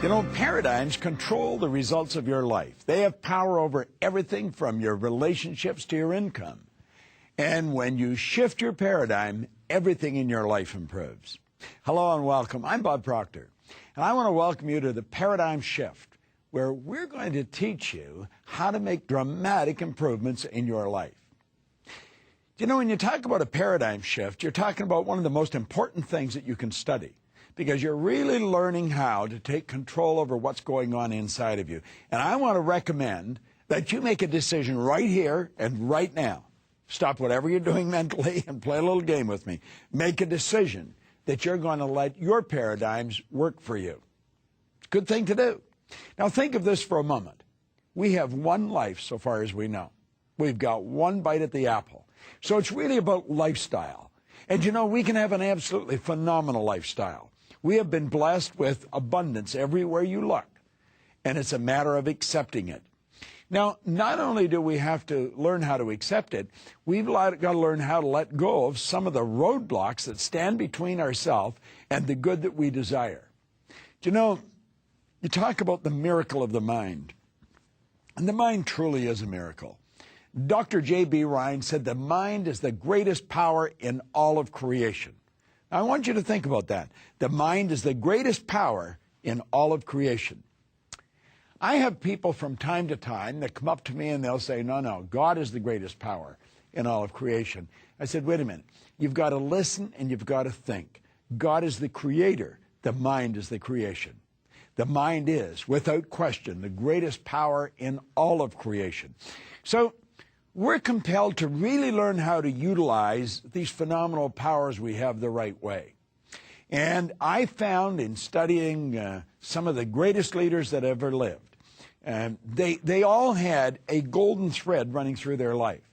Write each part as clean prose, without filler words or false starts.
You know, paradigms control the results of your life. They have power over everything from your relationships to your income. And when you shift your paradigm, everything in your life improves. Hello and welcome. I'm Bob Proctor, and I want to welcome you to the Paradigm Shift, where we're going to teach you how to make dramatic improvements in your life. You know, when you talk about a paradigm shift, you're talking about one of the most important things that you can study, because you're really learning how to take control over what's going on inside of you. And I want to recommend that you make a decision right here and right now. Stop whatever you're doing mentally and play a little game with me. Make a decision that you're going to let your paradigms work for you. Good thing to do. Now think of this for a moment. We have one life so far as we know. We've got one bite at the apple. So it's really about lifestyle. And you know, we can have an absolutely phenomenal lifestyle. We have been blessed with abundance everywhere you look, and it's a matter of accepting it. Now, not only do we have to learn how to accept it, we've got to learn how to let go of some of the roadblocks that stand between ourselves and the good that we desire. You know, you talk about the miracle of the mind, and the mind truly is a miracle. Dr. J.B. Ryan said the mind is the greatest power in all of creation. Now, I want you to think about that. The mind is the greatest power in all of creation. I have people from time to time that come up to me and they'll say, no, God is the greatest power in all of creation. I said, wait a minute. You've got to listen and you've got to think. God is the creator. The mind is the creation. The mind is, without question, the greatest power in all of creation. So we're compelled to really learn how to utilize these phenomenal powers we have the right way. And I found in studying some of the greatest leaders that ever lived, they all had a golden thread running through their life.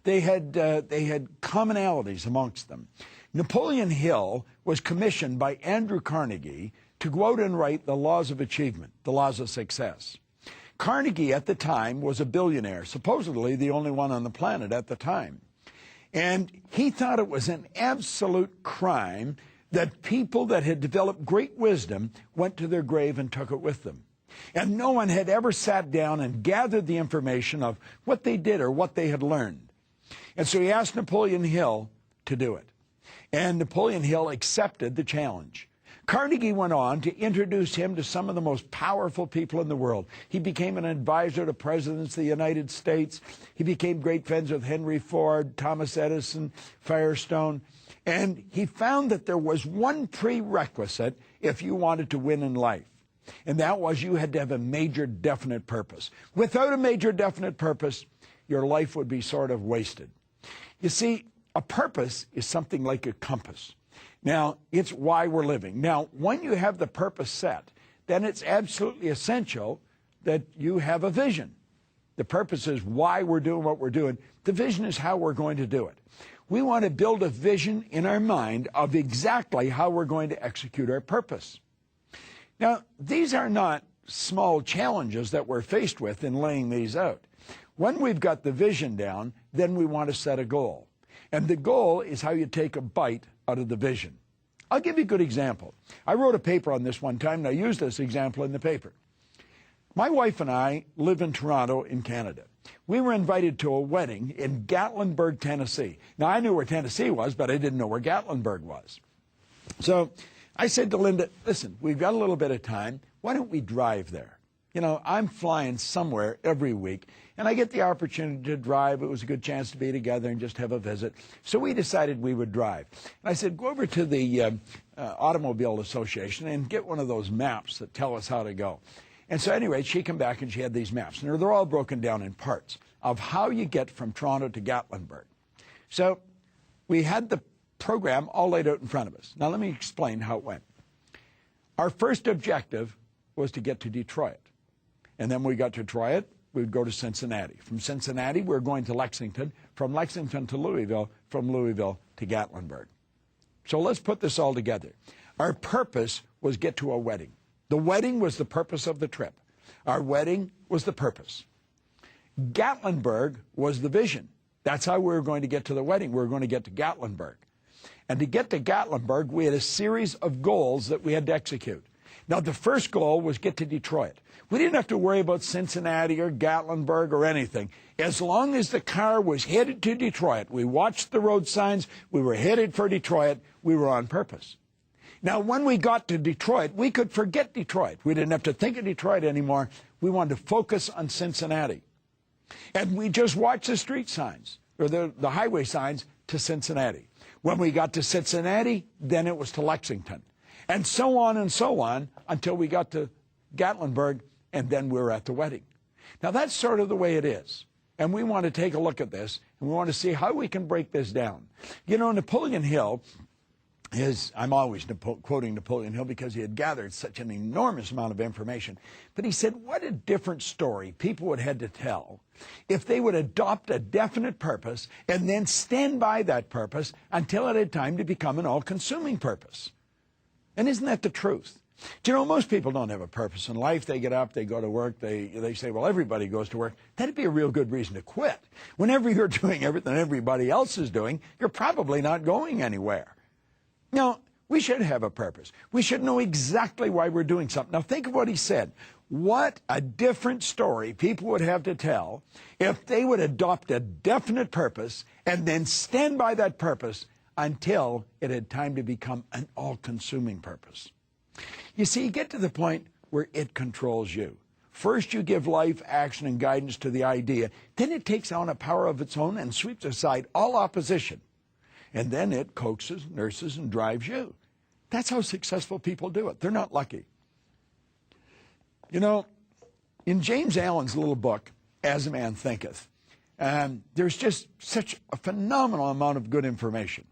They had commonalities amongst them. Napoleon Hill was commissioned by Andrew Carnegie to go out and write the laws of achievement, the laws of success. Carnegie at the time was a billionaire, supposedly the only one on the planet at the time. And he thought it was an absolute crime that people that had developed great wisdom went to their grave and took it with them. And no one had ever sat down and gathered the information of what they did or what they had learned. And so he asked Napoleon Hill to do it. And Napoleon Hill accepted the challenge. Carnegie went on to introduce him to some of the most powerful people in the world. He became an advisor to presidents of the United States. He became great friends with Henry Ford, Thomas Edison, Firestone. And he found that there was one prerequisite if you wanted to win in life. And that was you had to have a major definite purpose. Without a major definite purpose, your life would be sort of wasted. You see, a purpose is something like a compass. Now, it's why we're living. Now, when you have the purpose set, then it's absolutely essential that you have a vision. The purpose is why we're doing what we're doing. The vision is how we're going to do it. We want to build a vision in our mind of exactly how we're going to execute our purpose. Now, these are not small challenges that we're faced with in laying these out. When we've got the vision down, then we want to set a goal. And the goal is how you take a bite out of the vision. I'll give you a good example. I wrote a paper on this one time, and I used this example in the paper. My wife and I live in Toronto in Canada. We were invited to a wedding in Gatlinburg, Tennessee. Now, I knew where Tennessee was, but I didn't know where Gatlinburg was. So I said to Linda, listen, we've got a little bit of time. Why don't we drive there? You know, I'm flying somewhere every week, and I get the opportunity to drive. It was a good chance to be together and just have a visit. So we decided we would drive. And I said, go over to the Automobile Association and get one of those maps that tell us how to go. And so anyway, she came back and she had these maps. And they're all broken down in parts of how you get from Toronto to Gatlinburg. So we had the program all laid out in front of us. Now let me explain how it went. Our first objective was to get to Detroit. And then when we got to Detroit, we would go to Cincinnati. From Cincinnati, we were going to Lexington. From Lexington to Louisville. From Louisville to Gatlinburg. So let's put this all together. Our purpose was get to a wedding. The wedding was the purpose of the trip. Our wedding was the purpose. Gatlinburg was the vision. That's how we were going to get to the wedding. We were going to get to Gatlinburg. And to get to Gatlinburg, we had a series of goals that we had to execute. Now, the first goal was get to Detroit. We didn't have to worry about Cincinnati or Gatlinburg or anything. As long as the car was headed to Detroit, we watched the road signs, we were headed for Detroit, we were on purpose. Now, when we got to Detroit, we could forget Detroit. We didn't have to think of Detroit anymore. We wanted to focus on Cincinnati. And we just watched the street signs, or the highway signs, to Cincinnati. When we got to Cincinnati, then it was to Lexington. And so on until we got to Gatlinburg, and then we were at the wedding. Now, that's sort of the way it is. And we want to take a look at this, and we want to see how we can break this down. You know, Napoleon Hill I'm always quoting Napoleon Hill because he had gathered such an enormous amount of information. But he said, what a different story people would have to tell if they would adopt a definite purpose and then stand by that purpose until it had time to become an all-consuming purpose. And isn't that the truth? Do you know, most people don't have a purpose in life. They get up, they go to work, they say, well, everybody goes to work. That'd be a real good reason to quit. Whenever you're doing everything everybody else is doing, you're probably not going anywhere. Now, we should have a purpose. We should know exactly why we're doing something. Now, think of what he said. What a different story people would have to tell if they would adopt a definite purpose and then stand by that purpose until it had time to become an all-consuming purpose. You see, you get to the point where it controls you. First, you give life, action, and guidance to the idea. Then it takes on a power of its own and sweeps aside all opposition. And then it coaxes, nurses, and drives you. That's how successful people do it. They're not lucky. You know, in James Allen's little book, As a Man Thinketh, there's just such a phenomenal amount of good information.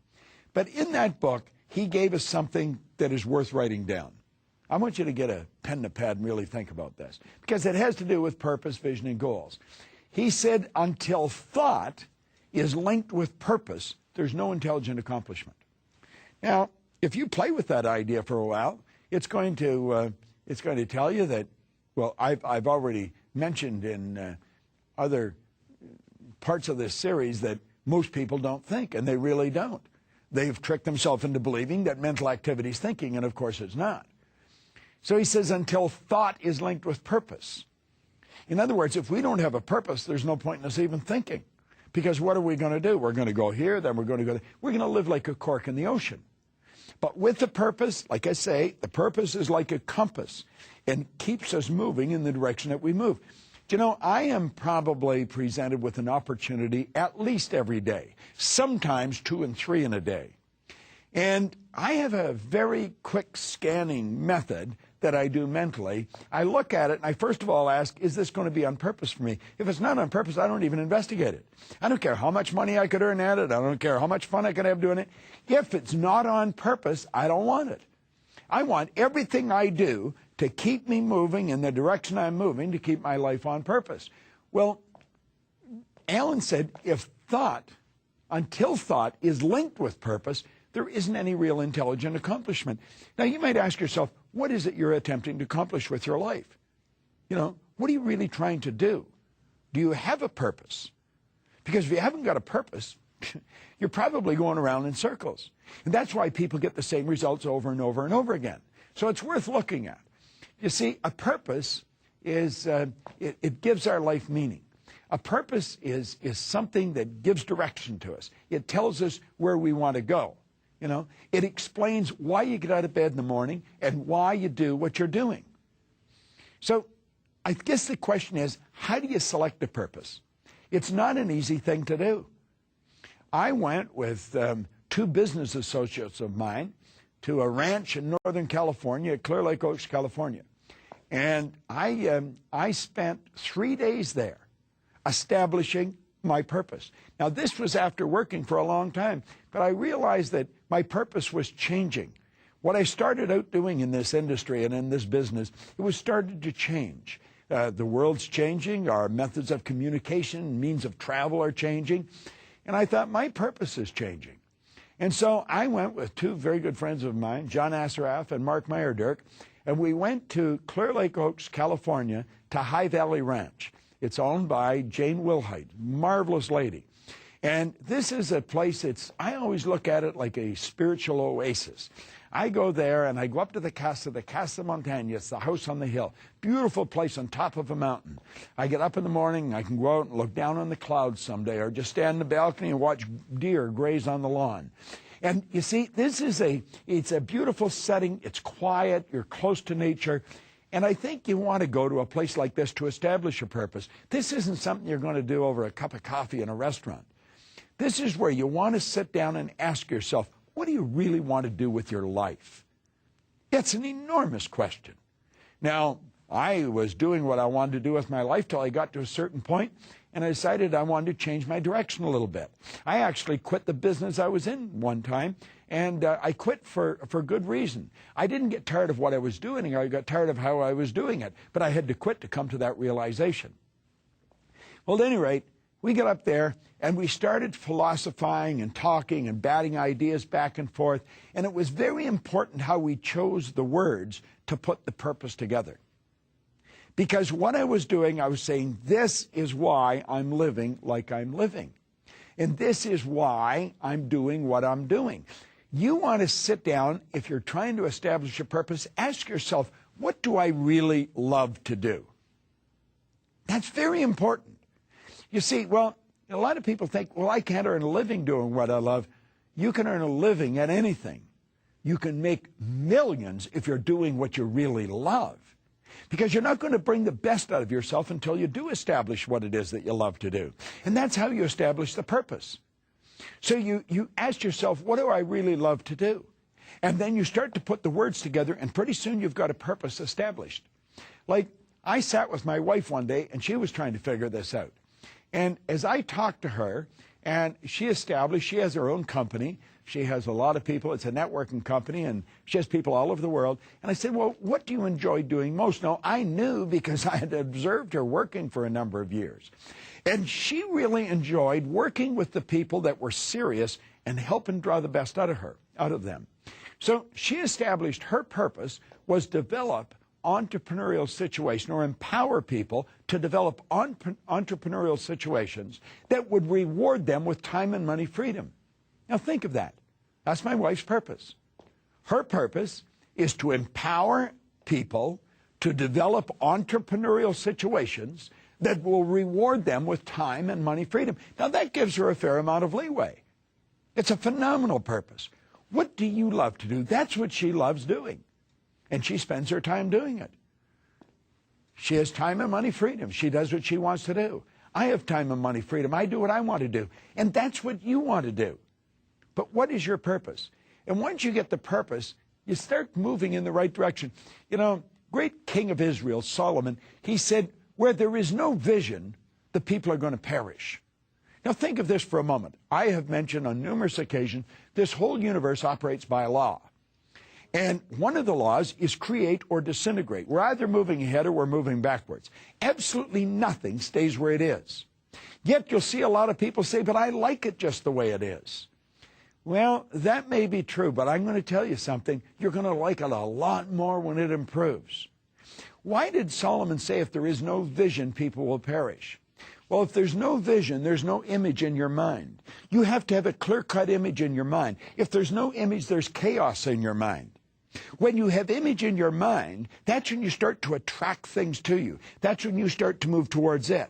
But in that book, he gave us something that is worth writing down. I want you to get a pen and a pad and really think about this, because it has to do with purpose, vision, and goals. He said, until thought is linked with purpose, there's no intelligent accomplishment. Now, if you play with that idea for a while, it's going to tell you that, well, I've already mentioned in other parts of this series that most people don't think, and they really don't. They've tricked themselves into believing that mental activity is thinking, and of course it's not. So he says, until thought is linked with purpose. In other words, if we don't have a purpose, there's no point in us even thinking. Because what are we going to do? We're going to go here, then we're going to go there. We're going to live like a cork in the ocean. But with a purpose, like I say, the purpose is like a compass and keeps us moving in the direction that we move. Do you know, I am probably presented with an opportunity at least every day, sometimes 2 and 3 in a day. And I have a very quick scanning method that I do mentally. I look at it and I first of all ask, is this going to be on purpose for me? If it's not on purpose, I don't even investigate it. I don't care how much money I could earn at it. I don't care how much fun I could have doing it. If it's not on purpose, I don't want it. I want everything I do to keep me moving in the direction I'm moving, to keep my life on purpose. Well, Allen said, if thought, until thought is linked with purpose, there isn't any real intelligent accomplishment. Now, you might ask yourself, what is it you're attempting to accomplish with your life? You know, what are you really trying to do? Do you have a purpose? Because if you haven't got a purpose, you're probably going around in circles. And that's why people get the same results over and over and over again. So it's worth looking at. You see, a purpose is, it gives our life meaning. A purpose is something that gives direction to us. It tells us where we want to go. You know, it explains why you get out of bed in the morning and why you do what you're doing. So I guess the question is, how do you select a purpose? It's not an easy thing to do. I went with 2 business associates of mine to a ranch in Northern California, Clear Lake Oaks, California. And I spent 3 days there establishing my purpose. Now, this was after working for a long time, but I realized that my purpose was changing. What I started out doing in this industry and in this business, it was started to change. The world's changing, our methods of communication, means of travel are changing, and I thought my purpose is changing. And so I went with 2 very good friends of mine, John Assaraf and Mark Meyerdirk, and we went to Clear Lake Oaks, California, to High Valley Ranch. It's owned by Jane Wilhite, marvelous lady. And this is a place I always look at it like a spiritual oasis. I go there and I go up to the Casa Montaña. It's the house on the hill. Beautiful place on top of a mountain. I get up in the morning, I can go out and look down on the clouds someday, or just stand in the balcony and watch deer graze on the lawn. And you see, it's a beautiful setting. It's quiet. You're close to nature. And I think you want to go to a place like this to establish a purpose. This isn't something you're going to do over a cup of coffee in a restaurant. This is where you want to sit down and ask yourself, what do you really want to do with your life? It's an enormous question. Now, I was doing what I wanted to do with my life till I got to a certain point, and I decided I wanted to change my direction a little bit. I actually quit the business I was in one time, and I quit for good reason. I didn't get tired of what I was doing. I got tired of how I was doing it, but I had to quit to come to that realization. Well, at any rate, we got up there, and we started philosophizing and talking and batting ideas back and forth, and it was very important how we chose the words to put the purpose together. Because what I was doing, I was saying, this is why I'm living like I'm living. And this is why I'm doing what I'm doing. You want to sit down, if you're trying to establish a purpose, ask yourself, what do I really love to do? That's very important. You see, well, a lot of people think, well, I can't earn a living doing what I love. You can earn a living at anything. You can make millions if you're doing what you really love. Because you're not going to bring the best out of yourself until you do establish what it is that you love to do. And that's how you establish the purpose. So you ask yourself, what do I really love to do? And then you start to put the words together, and pretty soon you've got a purpose established. Like, I sat with my wife one day, and she was trying to figure this out. And as I talked to her, and she has her own company. She has a lot of people. It's a networking company, and she has people all over the world. And I said, well, what do you enjoy doing most? Now, I knew because I had observed her working for a number of years. And she really enjoyed working with the people that were serious and helping draw the best out of them. So she established her purpose was develop entrepreneurial situation, or empower people to develop entrepreneurial situations that would reward them with time and money freedom. Now think of that. That's my wife's purpose. Her purpose is to empower people to develop entrepreneurial situations that will reward them with time and money freedom. Now that gives her a fair amount of leeway. It's a phenomenal purpose. What do you love to do? That's what she loves doing. And she spends her time doing it. She has time and money freedom. She does what she wants to do. I have time and money freedom. I do what I want to do. And that's what you want to do. But what is your purpose? And once you get the purpose, you start moving in the right direction. You know, great king of Israel, Solomon, he said, where there is no vision, the people are going to perish. Now think of this for a moment. I have mentioned on numerous occasions, this whole universe operates by a law. And one of the laws is create or disintegrate. We're either moving ahead or we're moving backwards. Absolutely nothing stays where it is. Yet you'll see a lot of people say, but I like it just the way it is. Well, that may be true, but I'm going to tell you something. You're going to like it a lot more when it improves. Why did Solomon say if there is no vision, people will perish? Well, if there's no vision, there's no image in your mind. You have to have a clear-cut image in your mind. If there's no image, there's chaos in your mind. When you have image in your mind, that's when you start to attract things to you. That's when you start to move towards it.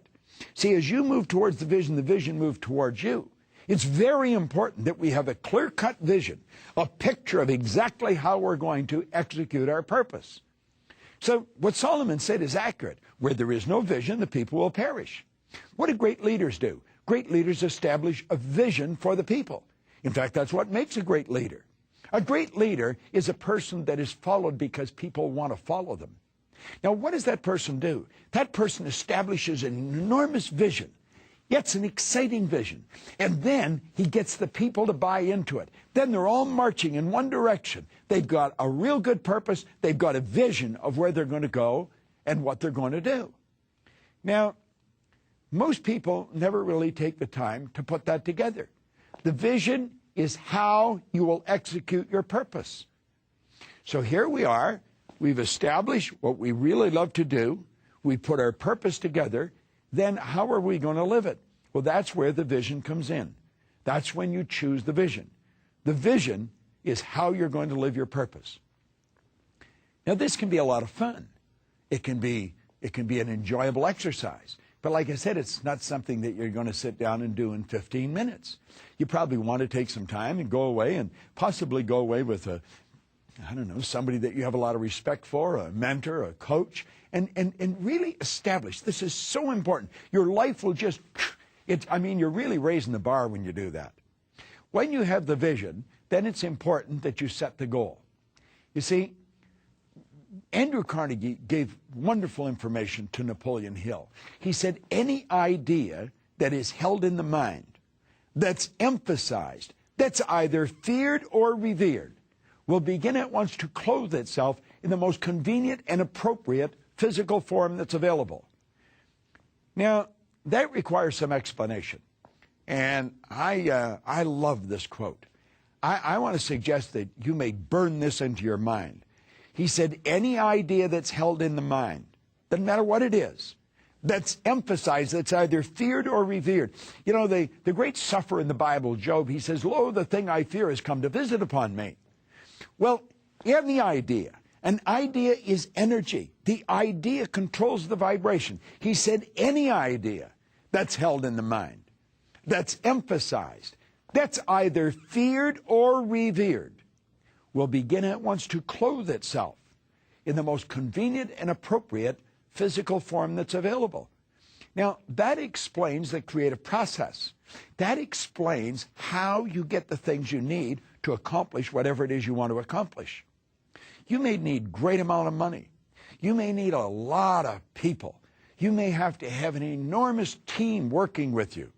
See, as you move towards the vision moves towards you. It's very important that we have a clear-cut vision, a picture of exactly how we're going to execute our purpose. So what Solomon said is accurate. Where there is no vision, the people will perish. What do great leaders do? Great leaders establish a vision for the people. In fact, that's what makes a great leader. A great leader is a person that is followed because people want to follow them. Now, what does that person do? That person establishes an enormous vision. It's an exciting vision. And then he gets the people to buy into it. Then they're all marching in one direction. They've got a real good purpose. They've got a vision of where they're going to go and what they're going to do. Now, most people never really take the time to put that together. The vision is how you will execute your purpose. So here we are. We've established what we really love to do. We put our purpose together. Then how are we going to live it? Well, that's where the vision comes in. That's when you choose the vision. The vision is how you're going to live your purpose. Now, this can be a lot of fun. It can be an enjoyable exercise. But like I said, it's not something that you're going to sit down and do in 15 minutes. You probably want to take some time and go away, and possibly go away with somebody that you have a lot of respect for, a mentor, a coach, and really establish. This is so important. Your life will just, you're really raising the bar when you do that. When you have the vision, then it's important that you set the goal. You see, Andrew Carnegie gave wonderful information to Napoleon Hill. He said, any idea that is held in the mind, that's emphasized, that's either feared or revered, will begin at once to clothe itself in the most convenient and appropriate physical form that's available. Now, that requires some explanation. And I love this quote. I want to suggest that you may burn this into your mind. He said, any idea that's held in the mind, doesn't matter what it is, that's emphasized, that's either feared or revered. You know, the great sufferer in the Bible, Job, he says, lo, the thing I fear has come to visit upon me. Well, you have the idea. An idea is energy. The idea controls the vibration. He said, any idea that's held in the mind, that's emphasized, that's either feared or revered, will begin at once to clothe itself in the most convenient and appropriate physical form that's available. Now, that explains the creative process. That explains how you get the things you need to accomplish whatever it is you want to accomplish. You may need great amount of money. You may need a lot of people. You may have to have an enormous team working with you.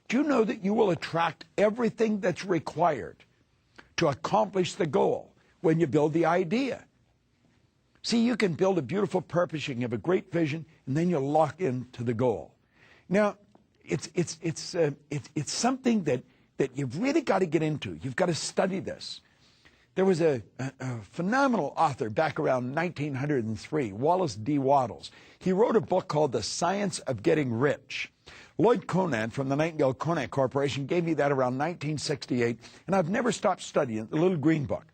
Do you know that you will attract everything that's required to accomplish the goal when you build the idea? See, you can build a beautiful purpose, you can have a great vision, and then you lock into the goal. Now, it's something that you've really got to get into. You've got to study this. There was a phenomenal author back around 1903, Wallace D. Wattles. He wrote a book called The Science of Getting Rich. Lloyd Conant from the Nightingale Conant Corporation gave me that around 1968, and I've never stopped studying it, the little green book.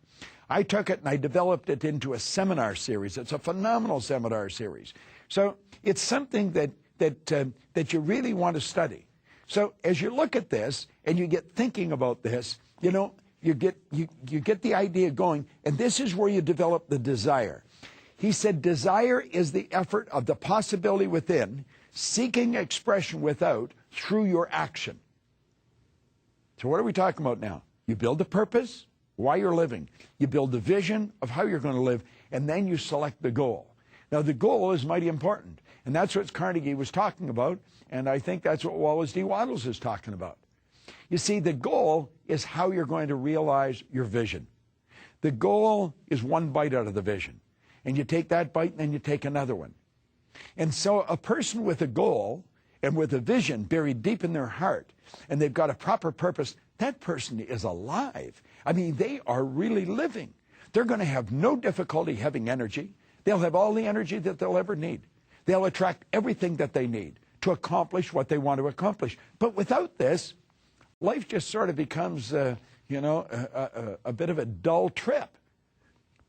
I took it and I developed it into a seminar series. It's a phenomenal seminar series. So it's something that you really want to study. So as you look at this and you get thinking about this, you know, you get the idea going, and this is where you develop the desire. He said, desire is the effort of the possibility within, seeking expression without through your action. So what are we talking about now? You build the purpose, why you're living. You build the vision of how you're going to live, and then you select the goal. Now, the goal is mighty important, and that's what Carnegie was talking about, and I think that's what Wallace D. Wattles is talking about. You see, the goal is how you're going to realize your vision. The goal is one bite out of the vision, and you take that bite, and then you take another one. And so a person with a goal and with a vision buried deep in their heart, and they've got a proper purpose, that person is alive. I mean, they are really living. They're going to have no difficulty having energy. They'll have all the energy that they'll ever need. They'll attract everything that they need to accomplish what they want to accomplish. But without this, life just sort of becomes, a bit of a dull trip.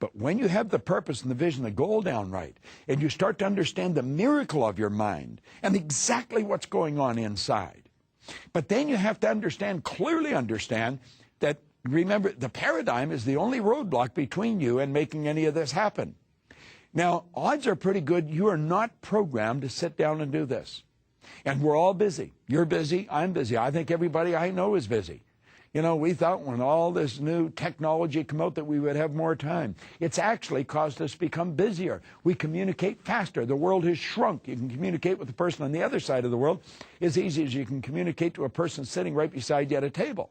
But when you have the purpose and the vision, the goal down right, and you start to understand the miracle of your mind and exactly what's going on inside. But then you have to clearly understand that, remember, the paradigm is the only roadblock between you and making any of this happen. Now, odds are pretty good you are not programmed to sit down and do this. And we're all busy. You're busy. I'm busy. I think everybody I know is busy. You know, we thought when all this new technology came out that we would have more time. It's actually caused us to become busier. We communicate faster. The world has shrunk. You can communicate with the person on the other side of the world as easy as you can communicate to a person sitting right beside you at a table.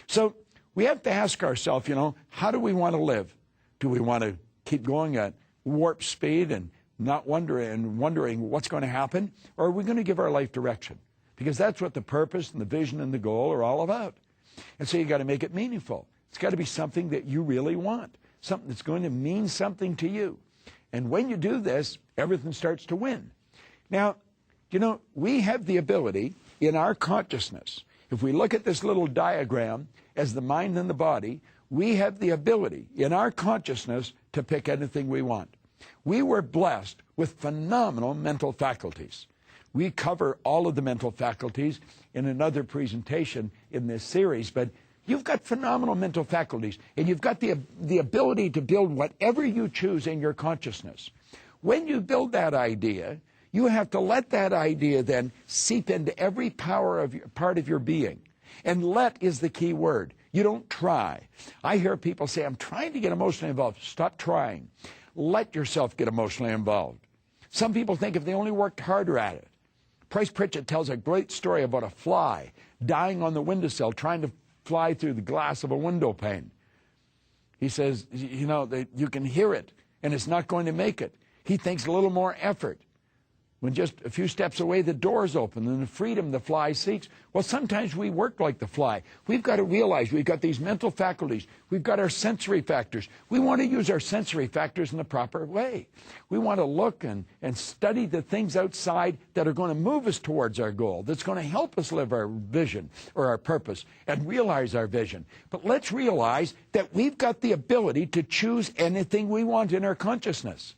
So we have to ask ourselves, you know, how do we want to live? Do we want to keep going at warp speed and not wondering what's going to happen? Or are we going to give our life direction? Because that's what the purpose and the vision and the goal are all about. And so you got to make it meaningful. It's got to be something that you really want, something that's going to mean something to you. And when you do this, everything starts to win. Now, you know, we have the ability in our consciousness, if we look at this little diagram as the mind and the body, We have the ability in our consciousness to pick anything we want. We were blessed with phenomenal mental faculties. We cover all of the mental faculties in another presentation in this series, but you've got phenomenal mental faculties, and you've got the ability to build whatever you choose in your consciousness. When you build that idea, you have to let that idea then seep into every part of your being. And let is the key word. You don't try. I hear people say, I'm trying to get emotionally involved. Stop trying. Let yourself get emotionally involved. Some people think if they only worked harder at it. Price Pritchett tells a great story about a fly dying on the windowsill, trying to fly through the glass of a window pane. He says, you know, you can hear it, and it's not going to make it. He thinks a little more effort. When just a few steps away, the door's open and the freedom the fly seeks. Well, sometimes we work like the fly. We've got to realize we've got these mental faculties. We've got our sensory factors. We want to use our sensory factors in the proper way. We want to look and study the things outside that are going to move us towards our goal, that's going to help us live our vision or our purpose and realize our vision. But let's realize that we've got the ability to choose anything we want in our consciousness.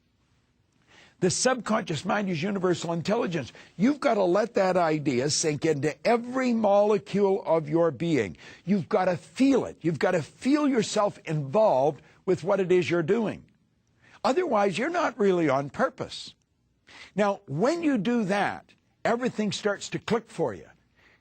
The subconscious mind is universal intelligence. You've got to let that idea sink into every molecule of your being. You've got to feel it. You've got to feel yourself involved with what it is you're doing. Otherwise, you're not really on purpose. Now, when you do that, everything starts to click for you.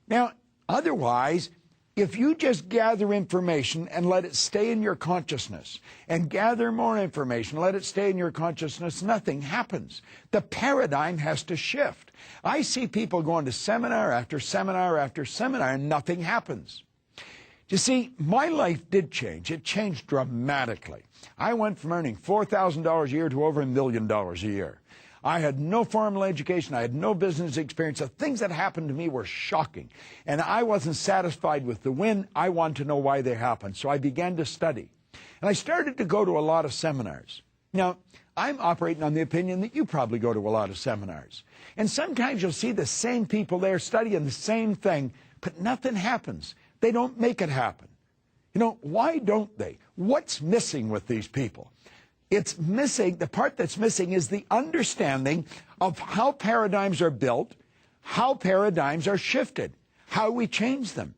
Now, otherwise, if you just gather information and let it stay in your consciousness, and gather more information, let it stay in your consciousness, nothing happens. The paradigm has to shift. I see people going to seminar after seminar after seminar, and nothing happens. You see, my life did change. It changed dramatically. I went from earning $4,000 a year to over $1 million a year. I had no formal education. I had no business experience. The things that happened to me were shocking. And I wasn't satisfied with the win. I wanted to know why they happened. So I began to study. And I started to go to a lot of seminars. Now, I'm operating on the opinion that you probably go to a lot of seminars. And sometimes you'll see the same people there studying the same thing, but nothing happens. They don't make it happen. You know, why don't they? What's missing with these people? It's missing, the part that's missing is the understanding of how paradigms are built, how paradigms are shifted, how we change them.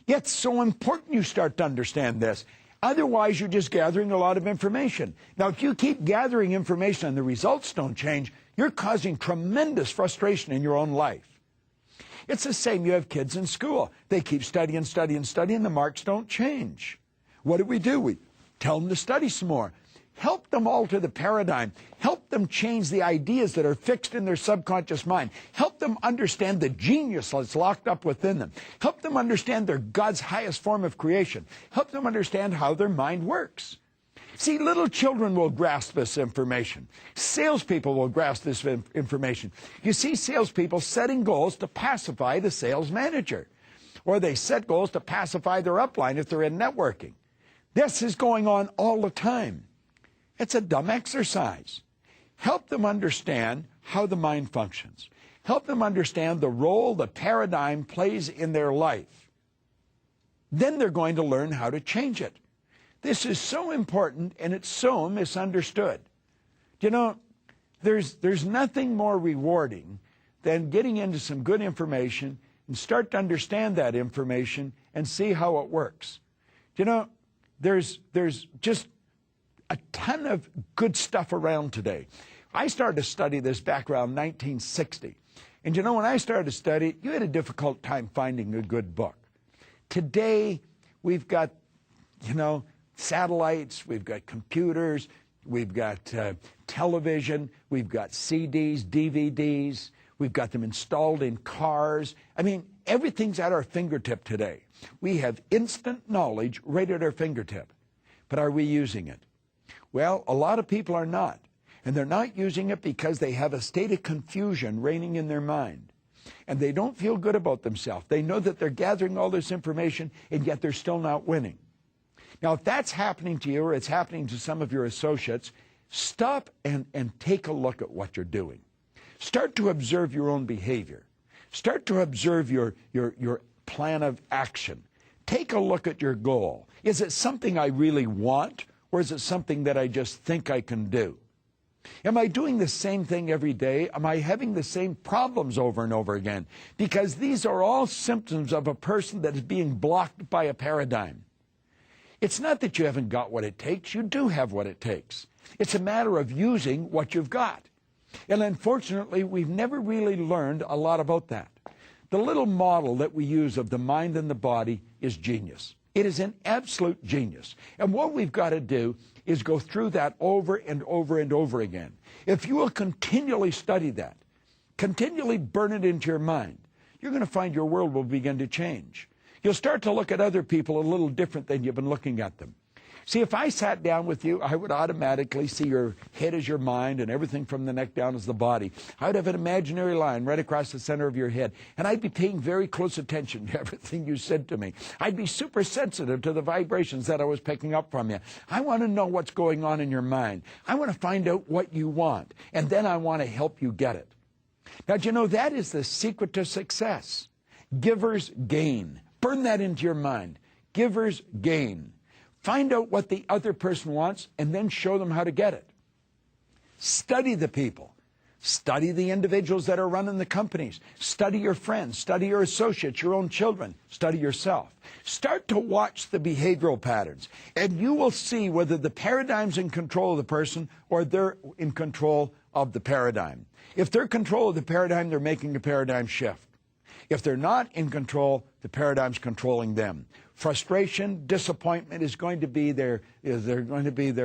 It's so important you start to understand this. Otherwise, you're just gathering a lot of information. Now, if you keep gathering information and the results don't change, you're causing tremendous frustration in your own life. It's the same, you have kids in school. They keep studying, studying, studying, the marks don't change. What do? We tell them to study some more. Help them alter the paradigm. Help them change the ideas that are fixed in their subconscious mind. Help them understand the genius that's locked up within them. Help them understand they're God's highest form of creation. Help them understand how their mind works. See, little children will grasp this information. Salespeople will grasp this information. You see salespeople setting goals to pacify the sales manager. Or they set goals to pacify their upline if they're in networking. This is going on all the time. It's a dumb exercise. Help them understand how the mind functions. Help them understand the role the paradigm plays in their life. Then they're going to learn how to change it. This is so important, and it's so misunderstood. You know, there's nothing more rewarding than getting into some good information and start to understand that information and see how it works. You know, there's just a ton of good stuff around today. I started to study this back around 1960. And you know, when I started to study it, you had a difficult time finding a good book. Today, we've got, you know, satellites, we've got computers, we've got television, we've got CDs, DVDs, we've got them installed in cars. I mean, everything's at our fingertip today. We have instant knowledge right at our fingertip. But are we using it? Well, a lot of people are not. And they're not using it because they have a state of confusion reigning in their mind. And they don't feel good about themselves. They know that they're gathering all this information, and yet they're still not winning. Now, if that's happening to you, or it's happening to some of your associates, stop and take a look at what you're doing. Start to observe your own behavior. Start to observe your plan of action. Take a look at your goal. Is it something I really want, or is it something that I just think I can do? Am I doing the same thing every day? Am I having the same problems over and over again? Because these are all symptoms of a person that is being blocked by a paradigm. It's not that you haven't got what it takes. You do have what it takes. It's a matter of using what you've got. And unfortunately, we've never really learned a lot about that. The little model that we use of the mind and the body is genius. It is an absolute genius. And what we've got to do is go through that over and over and over again. If you will continually study that, continually burn it into your mind, you're going to find your world will begin to change. You'll start to look at other people a little different than you've been looking at them. See, if I sat down with you, I would automatically see your head as your mind and everything from the neck down as the body. I would have an imaginary line right across the center of your head, and I'd be paying very close attention to everything you said to me. I'd be super sensitive to the vibrations that I was picking up from you. I want to know what's going on in your mind. I want to find out what you want, and then I want to help you get it. Now, do you know that is the secret to success? Givers gain. Burn that into your mind. Givers gain. Find out what the other person wants and then show them how to get it. Study the people. Study the individuals that are running the companies. Study your friends. Study your associates, your own children. Study yourself. Start to watch the behavioral patterns, and you will see whether the paradigm's in control of the person or they're in control of the paradigm. If they're in control of the paradigm, they're making a paradigm shift. If they're not in control, the paradigm's controlling them. Frustration, disappointment is going to be their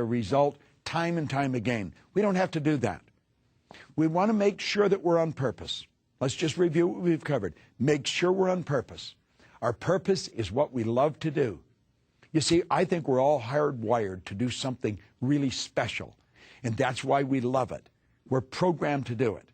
result time and time again. We don't have to do that. We want to make sure that we're on purpose. Let's just review what we've covered. Make sure we're on purpose. Our purpose is what we love to do. You see, I think we're all hardwired to do something really special, and that's why we love it. We're programmed to do it.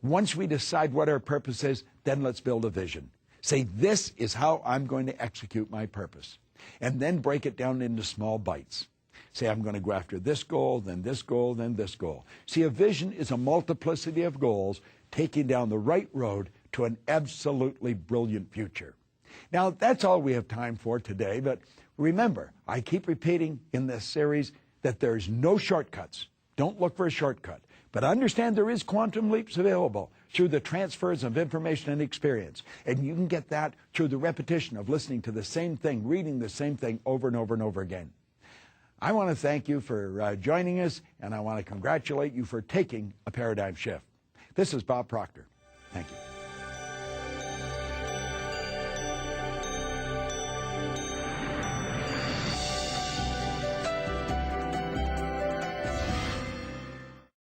Once we decide what our purpose is, then let's build a vision. Say, this is how I'm going to execute my purpose. And then break it down into small bites. Say, I'm going to go after this goal, then this goal, then this goal. See, a vision is a multiplicity of goals taking down the right road to an absolutely brilliant future. Now, that's all we have time for today, but remember, I keep repeating in this series that there's no shortcuts. Don't look for a shortcut. But understand there is quantum leaps available through the transfers of information and experience. And you can get that through the repetition of listening to the same thing, reading the same thing over and over and over again. I want to thank you for joining us, and I want to congratulate you for taking a paradigm shift. This is Bob Proctor. Thank you.